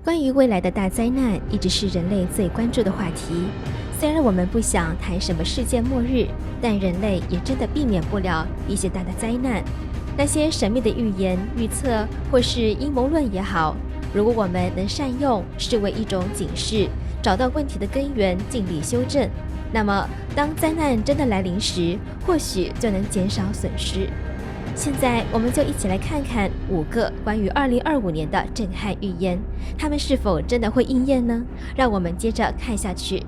关于未来的大灾难一直是人类最关注的话题。虽然我们不想谈什么世界末日，但人类也真的避免不了一些大的灾难。那些神秘的预言、预测或是阴谋论也好，如果我们能善用，视为一种警示，找到问题的根源，尽力修正，那么当灾难真的来临时，或许就能减少损失。现在我们就一起来看看5个关于2025年的震撼预言，它们是否真的会应验呢？让我们接着看下去。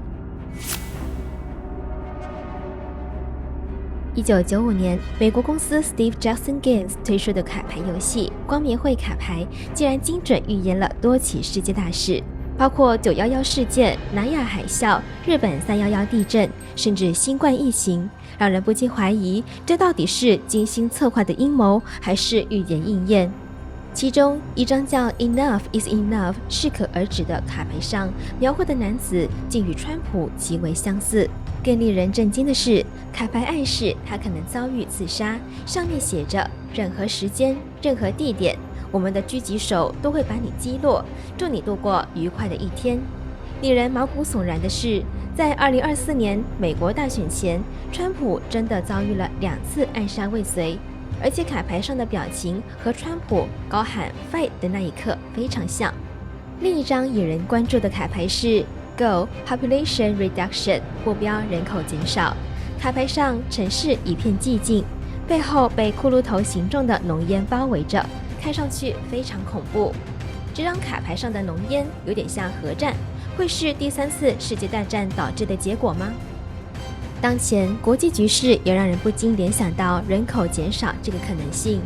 1995年，美国公司 Steve Jackson Games 推出的卡牌游戏《光明会卡牌》竟然精准预言了多起世界大事，包括911事件、南亚海啸、日本311地震，甚至新冠疫情，让人不禁怀疑，这到底是精心策划的阴谋，还是预言应验？其中一张叫 Enough is Enough 适可而止的卡牌上描绘的男子竟与川普极为相似。更令人震惊的是，卡牌暗示他可能遭遇自杀，上面写着任何时间、任何地点，我们的狙击手都会把你击落，祝你度过愉快的一天。令人毛骨悚然的是，在2024年美国大选前，川普真的遭遇了2次暗杀未遂，而且卡牌上的表情和川普高喊 fight 的那一刻非常像。另一张引人关注的卡牌是 Go Population Reduction 目标人口减少，卡牌上城市一片寂静，背后被骷髅头形状的浓烟包围着，看上去非常恐怖。这张卡牌上的浓烟有点像核战，会是第3次世界大战导致的结果吗？当前国际局势也让人不禁联想到人口减少这个可能性。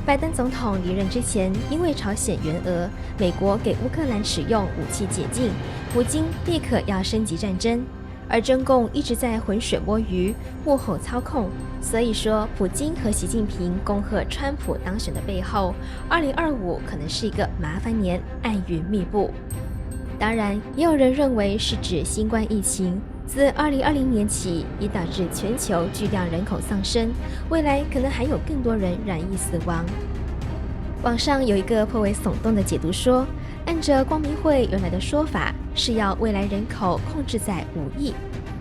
拜登总统离任之前，因为朝鲜援俄，美国给乌克兰使用武器解禁，普京立刻要升级战争，而中共一直在浑水摸鱼，幕后操控。所以说，普京和习近平恭贺川普当选的背后，2025可能是一个麻烦年，暗云密布。当然，也有人认为是指新冠疫情，自2020年起已导致全球巨量人口丧生，未来可能还有更多人染疫死亡。网上有一个颇为耸动的解读说，按照光明会原来的说法，是要未来人口控制在5亿，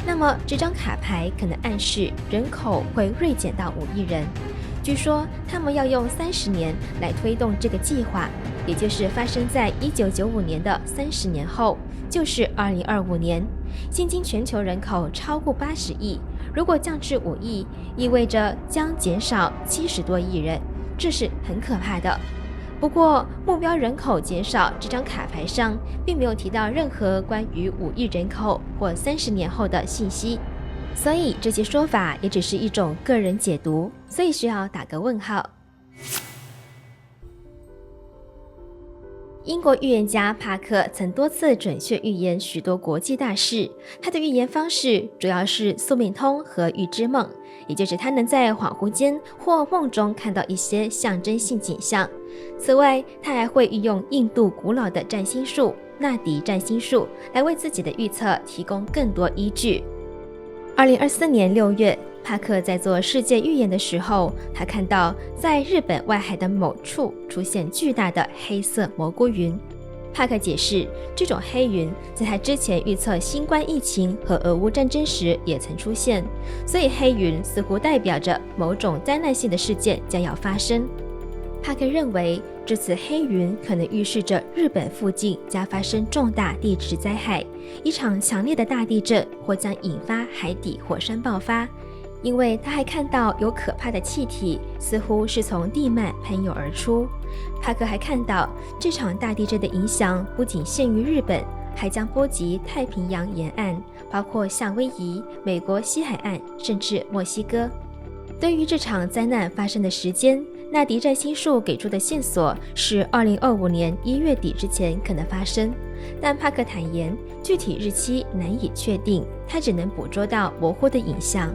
那么这张卡牌可能暗示人口会锐减到5亿人。据说他们要用30年来推动这个计划，也就是发生在1995年的30年后，就是2025年。现今全球人口超过80亿，如果降至5亿，意味着将减少70多亿人，这是很可怕的。不过，目标人口减少这张卡牌上并没有提到任何关于5亿人口或30年后的信息，所以这些说法也只是一种个人解读，所以需要打个问号。英国预言家帕克曾多次准确预言许多国际大事，他的预言方式主要是宿命通和预知梦，也就是他能在恍惚间或梦中看到一些象征性景象。此外，他还会运用印度古老的占星术纳迪占星术来为自己的预测提供更多依据。2024年6月，帕克在做世界预言的时候，他看到在日本外海的某处出现巨大的黑色蘑菇云。帕克解释，这种黑云在他之前预测新冠疫情和俄乌战争时也曾出现，所以黑云似乎代表着某种灾难性的事件将要发生。帕克认为，这次黑云可能预示着日本附近将发生重大地质灾害，一场强烈的大地震或将引发海底火山爆发。因为他还看到有可怕的气体，似乎是从地幔喷涌而出。帕克还看到这场大地震的影响不仅限于日本，还将波及太平洋沿岸，包括夏威夷、美国西海岸，甚至墨西哥。对于这场灾难发生的时间，纳迪占星术给出的线索是2025年1月底之前可能发生，但帕克坦言具体日期难以确定，他只能捕捉到模糊的影像。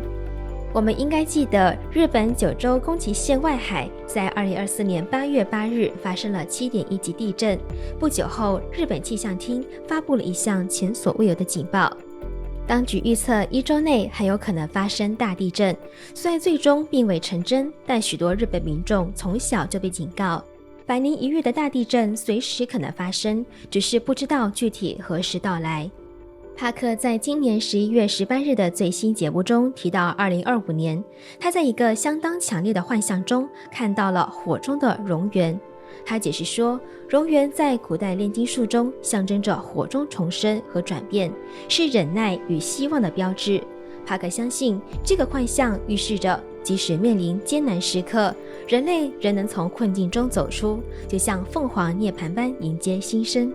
我们应该记得，日本九州宫崎县外海在2024年8月8日发生了7.1级地震。不久后，日本气象厅发布了一项前所未有的警报。当局预测1周内很有可能发生大地震，虽然最终并未成真，但许多日本民众从小就被警告。百年一遇的大地震随时可能发生，只是不知道具体何时到来。帕克在今年11月18日的最新节目中提到2025年，他在一个相当强烈的幻象中看到了火中的蝾螈。他解释说，蝾螈在古代炼金术中象征着火中重生和转变，是忍耐与希望的标志。帕克相信这个幻象预示着即使面临艰难时刻，人类仍能从困境中走出，就像凤凰涅槃般迎接新生。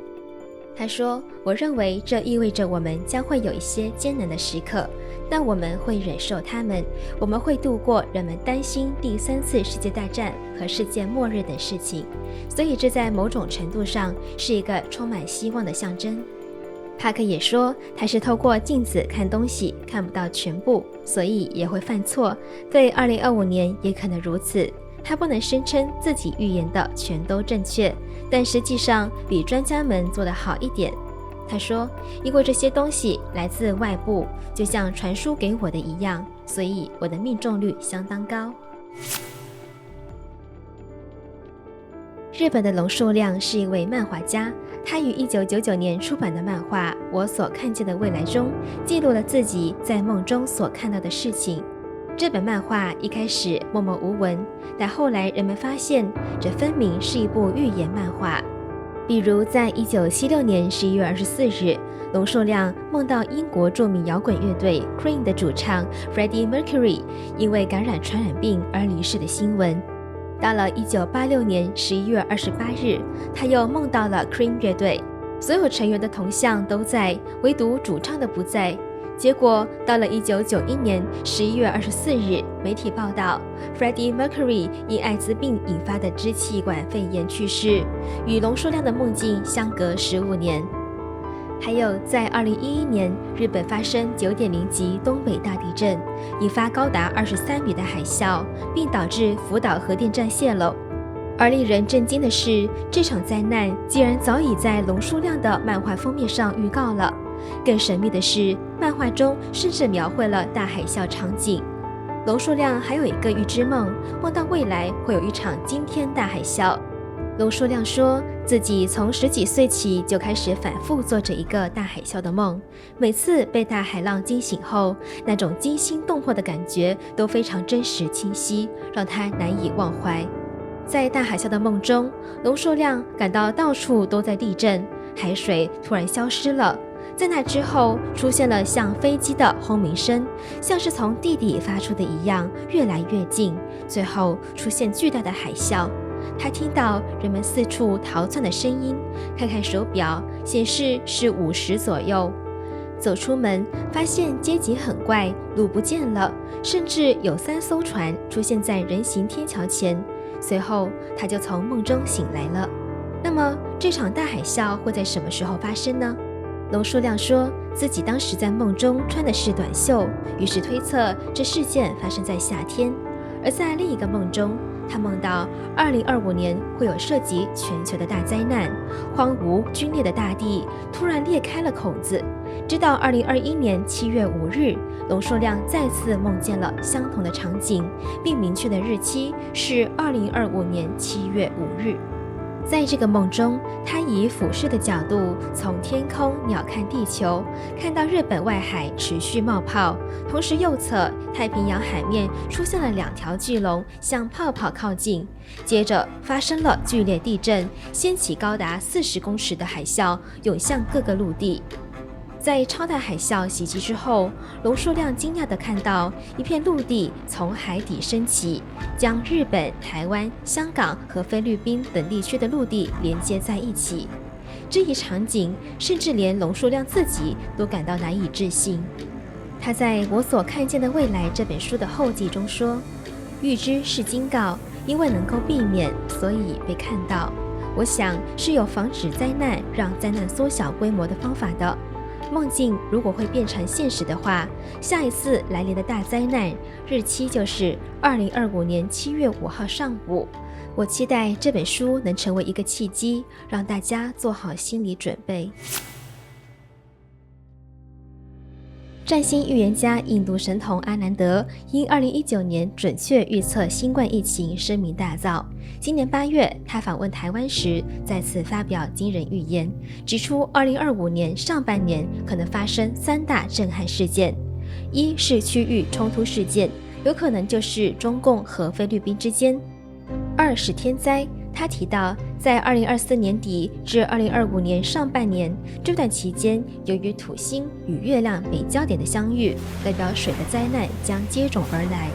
他说，我认为这意味着我们将会有一些艰难的时刻，但我们会忍受它们，我们会度过人们担心第3次世界大战和世界末日等事情，所以这在某种程度上是一个充满希望的象征。帕克也说，他是透过镜子看东西，看不到全部，所以也会犯错，对2025年也可能如此。他不能声称自己预言的全都正确，但实际上比专家们做得好一点。他说，因为这些东西来自外部，就像传输给我的一样，所以我的命中率相当高。日本的龙树亮是一位漫画家，他于1999年出版的漫画《我所看见的未来》中，记录了自己在梦中所看到的事情。这本漫画一开始默默无闻，但后来人们发现，这分明是一部预言漫画。比如在1976年11月24日，龙树亮梦到英国著名摇滚乐队 Cream 的主唱 Freddie Mercury 因为感染传染病而离世的新闻。到了1986年11月28日，他又梦到了 Cream 乐队，所有成员的铜像都在，唯独主唱的不在。结果到了1991年11月24日，媒体报道 Freddie Mercury 因艾滋病引发的支气管肺炎去世，与龙树亮的梦境相隔15年。还有在2011年，日本发生9.0级东北大地震，引发高达23米的海啸，并导致福岛核电站泄漏。而令人震惊的是，这场灾难竟然早已在龙树亮的漫画封面上预告了。更神秘的是，漫画中甚至描绘了大海啸场景。龙树亮还有一个预知梦，梦到未来会有一场惊天大海啸。龙树亮说自己从10几岁起就开始反复做着一个大海啸的梦，每次被大海浪惊醒后，那种惊心动魄的感觉都非常真实清晰，让他难以忘怀。在大海啸的梦中，龙树亮感到到处都在地震，海水突然消失了。在那之后，出现了像飞机的轰鸣声，像是从地底发出的一样，越来越近，最后出现巨大的海啸。他听到人们四处逃窜的声音，看看手表，显示是5时左右。走出门，发现街景很怪，路不见了，甚至有3艘船出现在人行天桥前。随后，他就从梦中醒来了。那么，这场大海啸会在什么时候发生呢？龙树亮说自己当时在梦中穿的是短袖，于是推测这事件发生在夏天。而在另一个梦中，他梦到2025年会有涉及全球的大灾难，荒芜龟裂的大地突然裂开了孔子。直到2021年7月5日，龙树亮再次梦见了相同的场景，并明确的日期是2025年7月5日。在这个梦中，他以俯视的角度从天空鸟瞰地球，看到日本外海持续冒泡，同时右侧太平洋海面出现了2条巨龙向泡泡靠近，接着发生了剧烈地震，掀起高达40公尺的海啸，涌向各个陆地。在超大海啸袭击之后，龙树亮惊讶地看到一片陆地从海底升起，将日本、台湾、香港和菲律宾等地区的陆地连接在一起。这一场景甚至连龙树亮自己都感到难以置信。他在我所看见的未来这本书的后记中说，预知是警告，因为能够避免，所以被看到。我想是有防止灾难，让灾难缩小规模的方法的。梦境如果会变成现实的话，下一次来临的大灾难日期就是2025年7月5号上午。我期待这本书能成为一个契机，让大家做好心理准备。占星预言家印度神童阿南德因2019年准确预测新冠疫情声名大噪。今年8月，他访问台湾时，再次发表惊人预言，指出2025年上半年可能发生3大震撼事件：一是区域冲突事件，有可能就是中共和菲律宾之间；二是天灾。他提到，在2024年底至2025年上半年这段期间，由于土星与月亮北交点的相遇，代表水的灾难将接踵而来。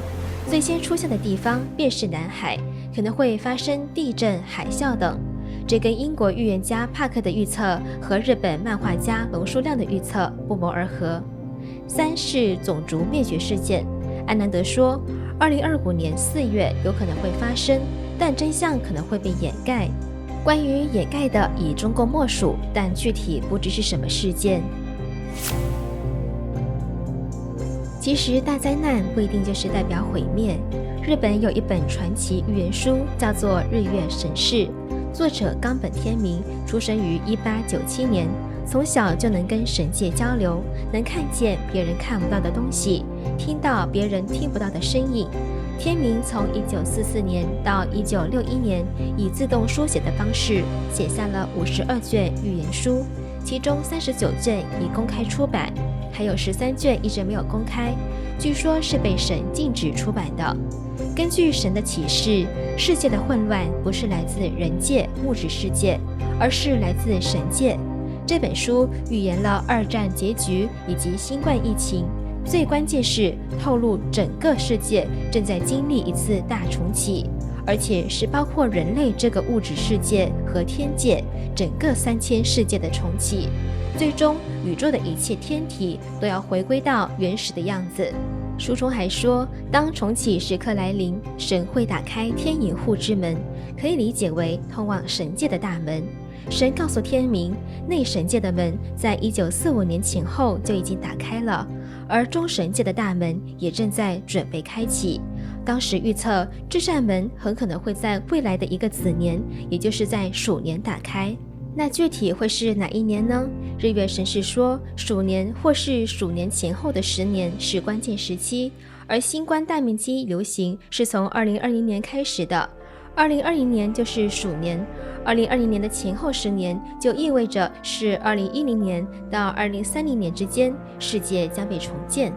最先出现的地方便是南海，可能会发生地震、海啸等。这跟英国预言家帕克的预测和日本漫画家龙树亮的预测不谋而合。三是种族灭绝事件。安南德说，2025年4月有可能会发生，但真相可能会被掩盖。关于掩盖的以中共莫属，但具体不知是什么事件。其实大灾难不一定就是代表毁灭。日本有一本传奇预言书叫做《日月神事》，作者冈本天明出生于1897年，从小就能跟神界交流，能看见别人看不到的东西，听到别人听不到的声音。天明从1944年到1961年以自动书写的方式写下了52卷预言书，其中39卷已公开出版，还有13卷一直没有公开，据说是被神禁止出版的。根据神的启示，世界的混乱不是来自人界物质世界，而是来自神界。这本书预言了2战结局以及新冠疫情，最关键是透露整个世界正在经历一次大重启，而且是包括人类这个物质世界和天界整个3000世界的重启。最终宇宙的一切天体都要回归到原始的样子。书中还说，当重启时刻来临，神会打开天银户之门，可以理解为通往神界的大门。神告诉天明，内神界的门在1945年前后就已经打开了，而中神界的大门也正在准备开启。当时预测这扇门很可能会在未来的一个子年，也就是在鼠年打开。那具体会是哪一年呢？日月神事说，鼠年或是鼠年前后的10年是关键时期，而新冠大面积流行是从2020年开始的。2020年就是鼠年，2020年的前后10年就意味着是2010年到2030年之间，世界将被重建。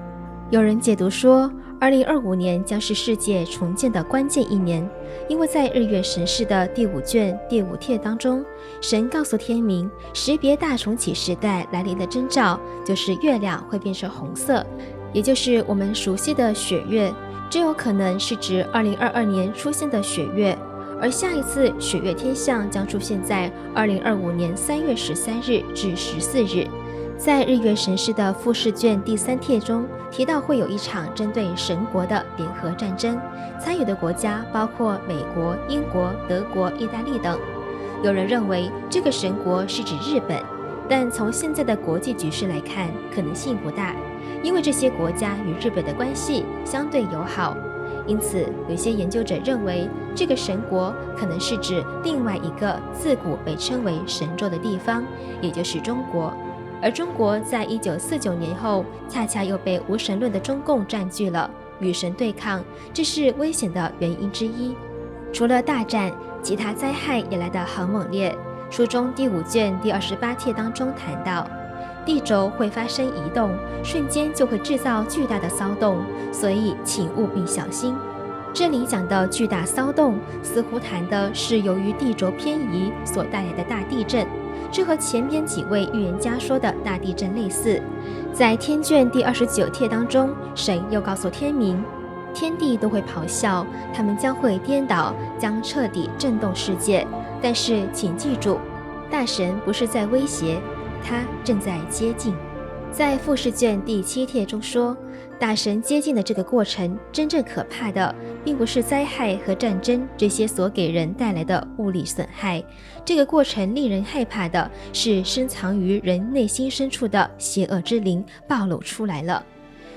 有人解读说，2025年将是世界重建的关键一年，因为在日月神事的第5卷第5帖当中，神告诉天明，识别大重启时代来临的征兆就是月亮会变成红色，也就是我们熟悉的血月。这有可能是指2022年出现的血月，而下一次血月天象将出现在2025年3月13日至14日。在日月神事的复试卷第3帖中提到，会有一场针对神国的联合战争，参与的国家包括美国、英国、德国、意大利等。有人认为这个神国是指日本，但从现在的国际局势来看，可能性不大，因为这些国家与日本的关系相对友好。因此有些研究者认为，这个神国可能是指另外一个自古被称为神州的地方，也就是中国。而中国在1949年后恰恰又被无神论的中共占据了，与神对抗，这是危险的原因之一。除了大战，其他灾害也来得很猛烈。书中第5卷第28帖当中谈到，地轴会发生移动，瞬间就会制造巨大的骚动，所以请务必小心。这里讲的巨大骚动，似乎谈的是由于地轴偏移所带来的大地震，这和前边几位预言家说的大地震类似。在天卷第29帖当中，神又告诉天明，天地都会咆哮，他们将会颠倒，将彻底震动世界。但是请记住，大神不是在威胁，他正在接近。在复试卷第7帖中说，大神接近的这个过程，真正可怕的并不是灾害和战争这些所给人带来的物理损害，这个过程令人害怕的是深藏于人内心深处的邪恶之灵暴露出来了。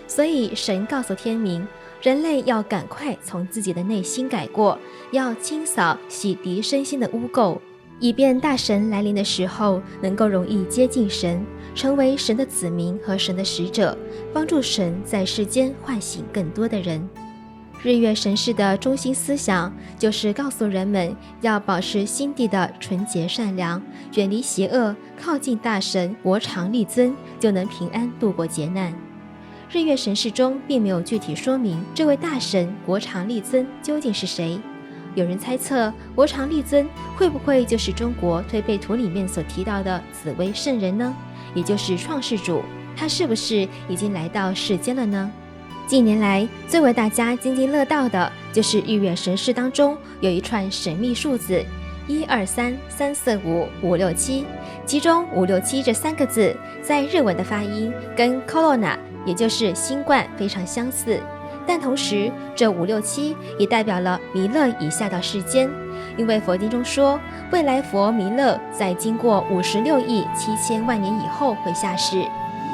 所以神告诉天明，人类要赶快从自己的内心改过，要清扫洗涤身心的污垢。以便大神来临的时候能够容易接近神，成为神的子民和神的使者，帮助神在世间唤醒更多的人。日月神事的中心思想就是告诉人们要保持心地的纯洁善良，远离邪恶，靠近大神，国常立尊，就能平安度过劫难。日月神事中并没有具体说明这位大神国常立尊究竟是谁。有人猜测国常立尊会不会就是中国推背图里面所提到的紫微圣人呢？也就是创世主，他是不是已经来到世间了呢？近年来最为大家津津乐道的就是日月神事当中有一串神秘数字123345567，其中567这3个字在日文的发音跟 corona 也就是新冠非常相似，但同时这567也代表了弥勒已下到世间，因为佛经中说未来佛弥勒在经过56亿7千万年以后会下世。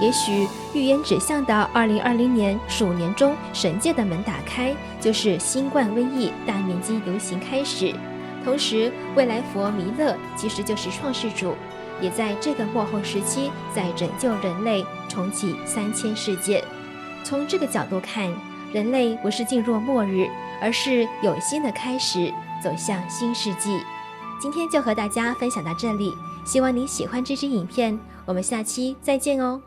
也许预言指向的2020年鼠年中神界的门打开，就是新冠瘟疫大面积流行开始。同时未来佛弥勒其实就是创世主，也在这个末后时期在拯救人类，重启3000世界。从这个角度看，人类不是进入末日，而是有新的开始，走向新世纪。今天就和大家分享到这里，希望你喜欢这支影片，我们下期再见哦。